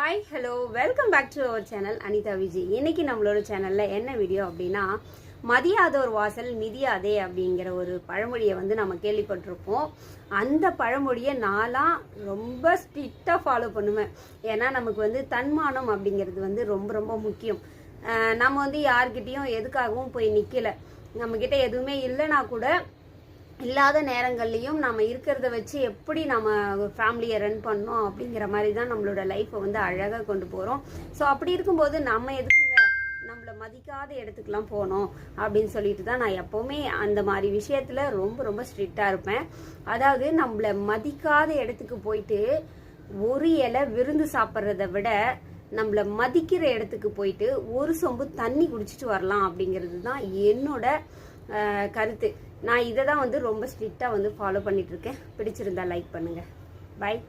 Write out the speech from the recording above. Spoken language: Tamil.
Hi hello welcome back to our channel Anitha Vijay. இன்னைக்கு நம்மளோட சேனல்ல என்ன வீடியோ அப்படின்னா, மதியாதோர் வாசல் மிதியாதே அப்படிங்கிற ஒரு பழமொழியை நம்ம கேள்விப்பட்டிருப்போம். அந்த பழமொழியை நான்லாம் ரொம்ப ஸ்ட்ரிக்டாக ஃபாலோ பண்ணுவேன். ஏன்னா நமக்கு தன்மானம் அப்படிங்கிறது ரொம்ப ரொம்ப முக்கியம். நம்ம யார்கிட்டையும் எதுக்காகவும் போய் நிற்கலை. நம்மக்கிட்ட எதுவுமே இல்லைனா கூட இல்லாத நேரங்கள்லையும் நம்ம இருக்கிறத வச்சு எப்படி நம்ம ஃபேமிலியை ரன் பண்ணோம் அப்படிங்கிற மாதிரி தான் நம்மளோட லைஃப்பை அழகாக கொண்டு போகிறோம். ஸோ அப்படி இருக்கும்போது நம்ம எதுக்குங்க நம்மளை மதிக்காத இடத்துக்குலாம் போனோம் அப்படின்னு சொல்லிட்டு தான் நான் எப்போவுமே அந்த மாதிரி விஷயத்தில் ரொம்ப ரொம்ப ஸ்ட்ரிக்டாக இருப்பேன். அதாவது நம்மளை மதிக்காத இடத்துக்கு போயிட்டு ஒரு இலை விருந்து சாப்பிட்றத விட நம்மளை மதிக்கிற இடத்துக்கு போயிட்டு ஒரு சொம்பு தண்ணி குடிச்சிட்டு வரலாம் அப்படிங்கிறது தான் என்னோட கருத்து. நான் இதை தான் ரொம்ப ஸ்ட்ரிக்டாக ஃபாலோ பண்ணிட்டு இருக்கேன். பிடிச்சிருந்தா லைக் பண்ணுங்க. பை.